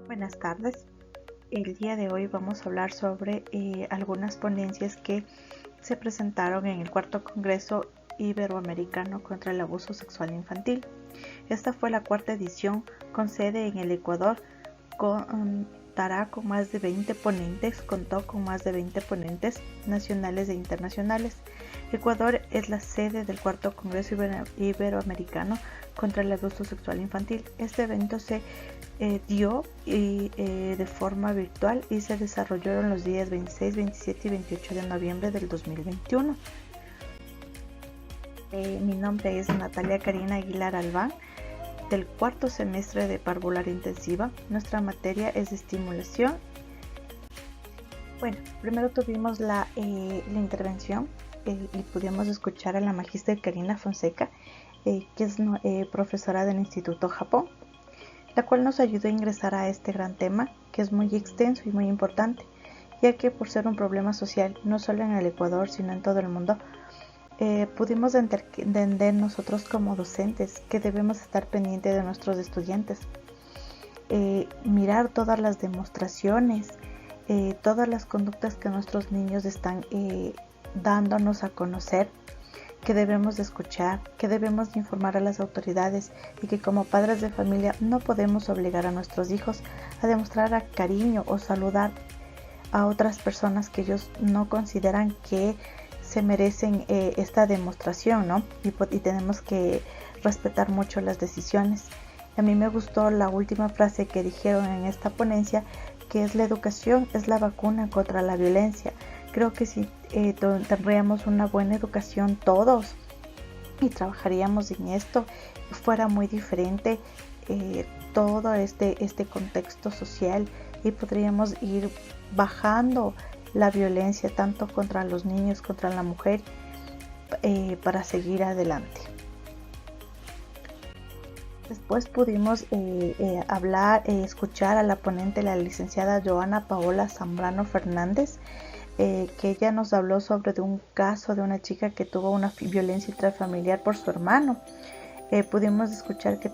Buenas tardes. El día de hoy vamos a hablar sobre algunas ponencias que se presentaron en el Cuarto Congreso Iberoamericano contra el Abuso Sexual Infantil. Esta fue la cuarta edición con sede en el Ecuador. Contó con más de 20 ponentes nacionales e internacionales. Ecuador es la sede del Cuarto Congreso Iberoamericano contra el Abuso Sexual Infantil. Este evento se dio de forma virtual y se desarrolló en los días 26, 27 y 28 de noviembre del 2021. Mi nombre es Natalia Karina Aguilar Albán, del cuarto semestre de parvular intensiva. Nuestra materia es de estimulación. Bueno, primero tuvimos la intervención y pudimos escuchar a la magíster Karina Fonseca, que es profesora del Instituto Japón, la cual nos ayudó a ingresar a este gran tema, que es muy extenso y muy importante, ya que por ser un problema social, no solo en el Ecuador, sino en todo el mundo, pudimos entender nosotros como docentes que debemos estar pendientes de nuestros estudiantes, mirar todas las demostraciones, todas las conductas que nuestros niños están dándonos a conocer, que debemos de escuchar, que debemos de informar a las autoridades y que como padres de familia no podemos obligar a nuestros hijos a demostrar cariño o saludar a otras personas que ellos no consideran que se merecen esta demostración, ¿no? Y tenemos que respetar mucho las decisiones. A mí me gustó la última frase que dijeron en esta ponencia, que es: la educación es la vacuna contra la violencia. Creo que si tendríamos una buena educación todos y trabajaríamos en esto, fuera muy diferente todo este contexto social, y podríamos ir bajando la violencia tanto contra los niños, contra la mujer, para seguir adelante. Después pudimos escuchar a la ponente, la licenciada Joana Paola Zambrano Fernández, que ella nos habló sobre un caso de una chica que tuvo una violencia intrafamiliar por su hermano. Pudimos escuchar que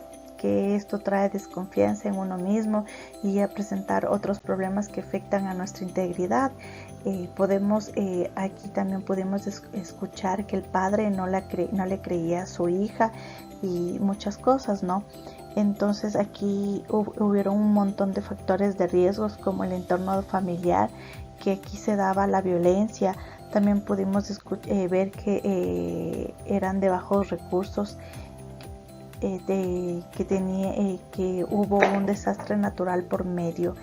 esto trae desconfianza en uno mismo y a presentar otros problemas que afectan a nuestra integridad. Aquí también pudimos escuchar que el padre no le creía a su hija y muchas cosas, ¿no? Entonces aquí hubieron un montón de factores de riesgos, como el entorno familiar, que aquí se daba la violencia. También pudimos ver que eran de bajos recursos, que hubo un desastre natural por medio,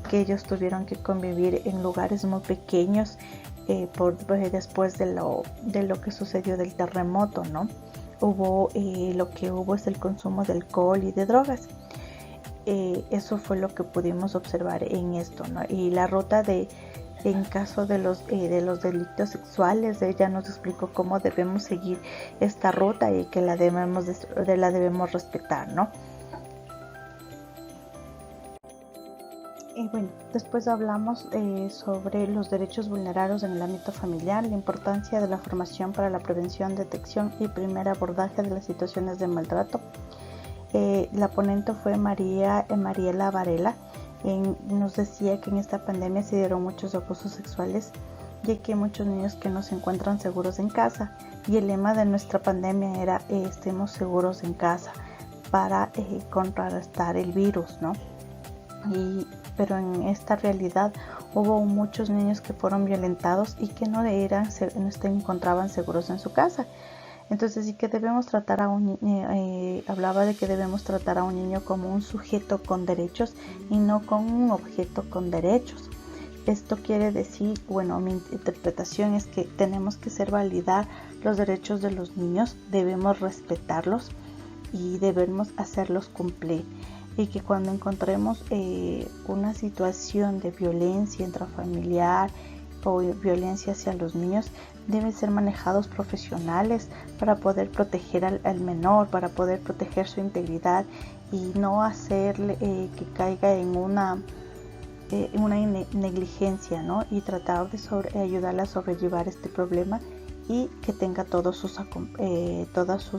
que ellos tuvieron que convivir en lugares muy pequeños después de lo que sucedió del terremoto, ¿no? Lo que hubo es el consumo de alcohol y de drogas. Eso fue lo que pudimos observar en esto, ¿no? Y la ruta en caso de los delitos sexuales, ella nos explicó cómo debemos seguir esta ruta y que la debemos respetar, ¿no? Y bueno, después hablamos sobre los derechos vulnerados en el ámbito familiar, la importancia de la formación para la prevención, detección y primer abordaje de las situaciones de maltrato. La ponente fue Mariela Varela. Nos decía que en esta pandemia se dieron muchos abusos sexuales, ya que hay muchos niños que no se encuentran seguros en casa, y el lema de nuestra pandemia era estemos seguros en casa para contrarrestar el virus, ¿no? Pero en esta realidad hubo muchos niños que fueron violentados y que no se encontraban seguros en su casa. Entonces sí que debemos tratar a un niño, hablaba de que debemos tratar a un niño como un sujeto con derechos y no como un objeto con derechos. Esto quiere decir, bueno, mi interpretación es que tenemos que validar los derechos de los niños, debemos respetarlos y debemos hacerlos cumplir. Y que cuando encontremos una situación de violencia intrafamiliar o violencia hacia los niños, deben ser manejados profesionales para poder proteger al menor, para poder proteger su integridad y no hacerle que caiga en una negligencia, ¿no? Y tratar de ayudarle a sobrellevar este problema y que tenga todos sus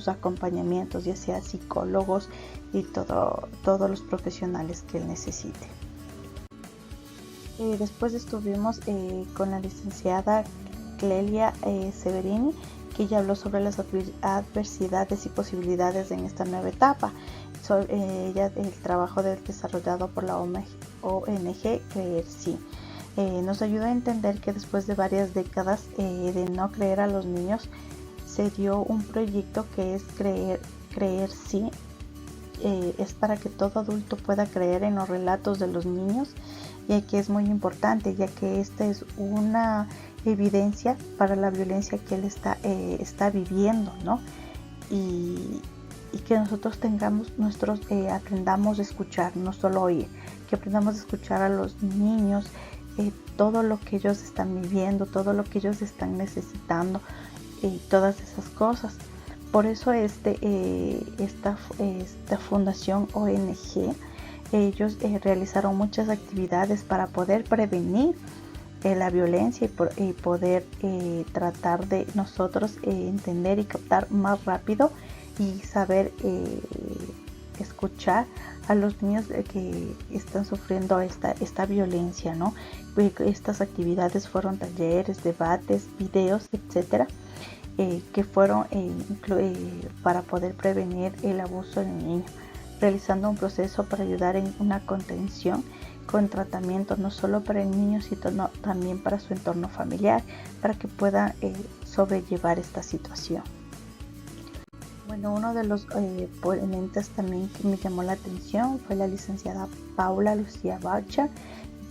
acompañamientos, ya sea psicólogos y todos los profesionales que él necesite. Después estuvimos con la licenciada Clelia Severini, que ya habló sobre las adversidades y posibilidades en esta nueva etapa. Ella, el trabajo desarrollado por la ONG Creer Sí. Nos ayuda a entender que después de varias décadas de no creer a los niños, se dio un proyecto que es Creer Sí. Es para que todo adulto pueda creer en los relatos de los niños, ya que es muy importante, ya que esta es una evidencia para la violencia que él está viviendo, ¿no? Y que nosotros aprendamos a escuchar, no solo oír, que aprendamos a escuchar a los niños, todo lo que ellos están viviendo, todo lo que ellos están necesitando, todas esas cosas. Por eso esta fundación ONG, ellos realizaron muchas actividades para poder prevenir la violencia y poder tratar de nosotros entender y captar más rápido y saber escuchar a los niños que están sufriendo esta violencia, ¿no? Estas actividades fueron talleres, debates, videos, etcétera, que fueron para poder prevenir el abuso del niño, realizando un proceso para ayudar en una contención con tratamiento no solo para el niño, sino también para su entorno familiar, para que pueda sobrellevar esta situación. Bueno, uno de los ponentes también que me llamó la atención fue la licenciada Paula Lucía Bacha,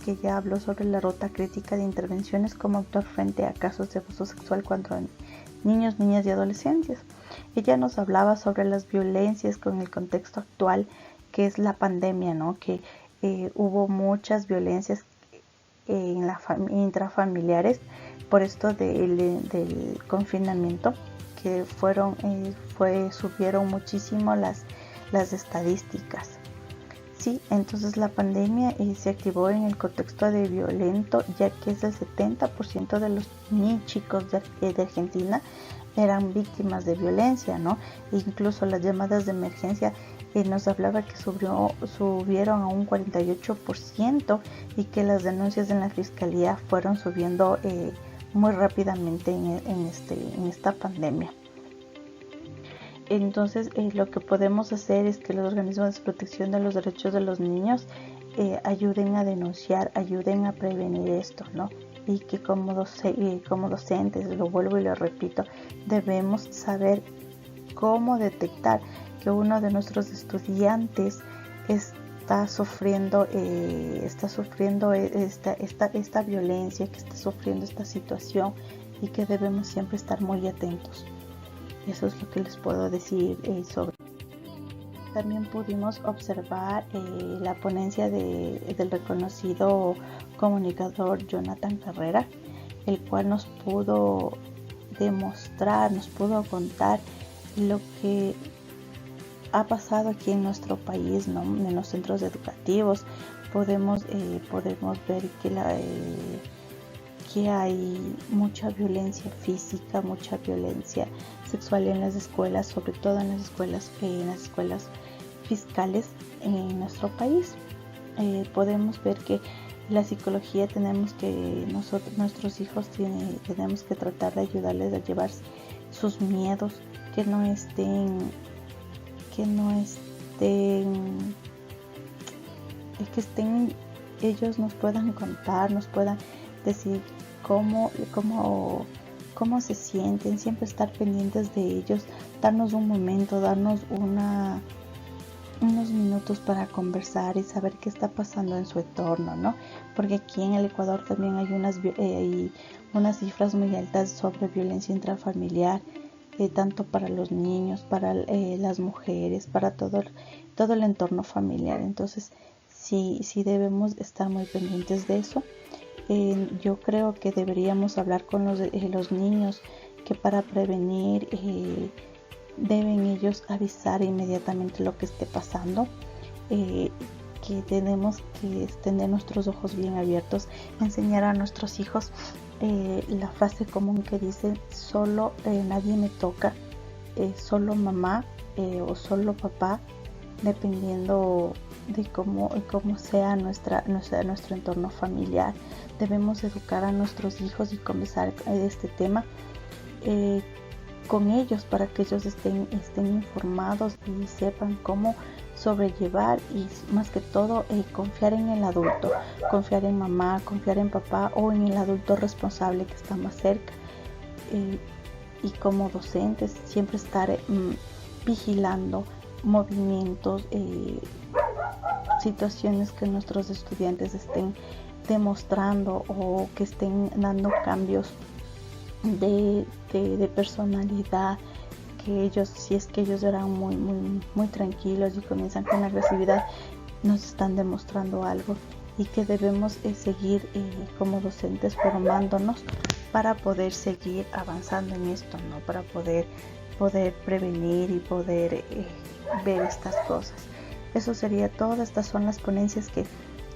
que ya habló sobre la ruta crítica de intervenciones como actuar frente a casos de abuso sexual contra niños, niñas y adolescentes. Ella nos hablaba sobre las violencias con el contexto actual, que es la pandemia, ¿no? Que hubo muchas violencias intrafamiliares por esto del confinamiento, que subieron muchísimo las estadísticas. Sí, entonces la pandemia se activó en el contexto de violento, ya que es el 70% de los chicos de Argentina eran víctimas de violencia, ¿no? Incluso las llamadas de emergencia nos hablaba que subieron a un 48% y que las denuncias en la fiscalía fueron subiendo muy rápidamente en esta pandemia. Entonces lo que podemos hacer es que los organismos de protección de los derechos de los niños ayuden a denunciar, ayuden a prevenir esto, ¿no? Y que como docentes, lo vuelvo y lo repito, debemos saber cómo detectar que uno de nuestros estudiantes está sufriendo esta violencia, que está sufriendo esta situación, y que debemos siempre estar muy atentos. Eso es lo que les puedo decir sobre. También pudimos observar la ponencia del reconocido comunicador Jonathan Carrera, el cual nos pudo demostrar, nos pudo contar lo que ha pasado aquí en nuestro país, ¿no? En los centros educativos podemos ver que hay mucha violencia física, mucha violencia sexual en las escuelas, sobre todo en las escuelas fiscales en nuestro país. Podemos ver que la psicología nuestros hijos tenemos que tratar de ayudarles a llevar sus miedos, que ellos nos puedan contar, nos puedan decir cómo se sienten, siempre estar pendientes de ellos, darnos un momento, darnos unos minutos para conversar y saber qué está pasando en su entorno, ¿no? Porque aquí en el Ecuador también hay unas cifras muy altas sobre violencia intrafamiliar, tanto para los niños, para las mujeres, para todo el entorno familiar. Entonces sí debemos estar muy pendientes de eso. Yo creo que deberíamos hablar con los niños, que para prevenir deben ellos avisar inmediatamente lo que esté pasando, que tenemos que tener nuestros ojos bien abiertos, enseñar a nuestros hijos la frase común que dice: solo nadie me toca, solo mamá o solo papá, dependiendo de cómo sea nuestro entorno familiar. Debemos educar a nuestros hijos y conversar de este tema con ellos para que ellos estén informados y sepan cómo sobrellevar, y más que todo confiar en el adulto, confiar en mamá, confiar en papá o en el adulto responsable que está más cerca. Y como docentes siempre estar vigilando movimientos, situaciones que nuestros estudiantes estén demostrando o que estén dando cambios de personalidad, que ellos, si es que ellos eran muy tranquilos y comienzan con agresividad, nos están demostrando algo, y que debemos seguir como docentes formándonos para poder seguir avanzando en esto, ¿no? Para poder prevenir y poder ver estas cosas. Eso sería todo. Estas son las ponencias que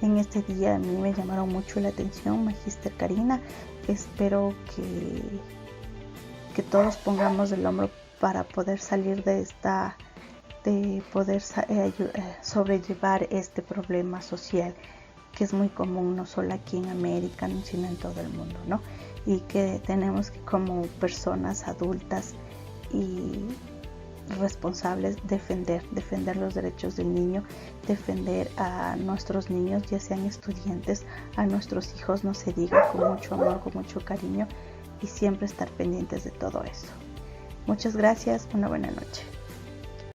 en este día a mí me llamaron mucho la atención, Magíster Karina. Espero que todos pongamos el hombro para poder salir de poder sobrellevar este problema social que es muy común, no solo aquí en América, sino en todo el mundo, ¿no? Y que tenemos que, como personas adultas y responsables, defender los derechos del niño, defender a nuestros niños, ya sean estudiantes, a nuestros hijos, no se diga, con mucho amor, con mucho cariño, y siempre estar pendientes de todo eso. Muchas gracias, una buena noche.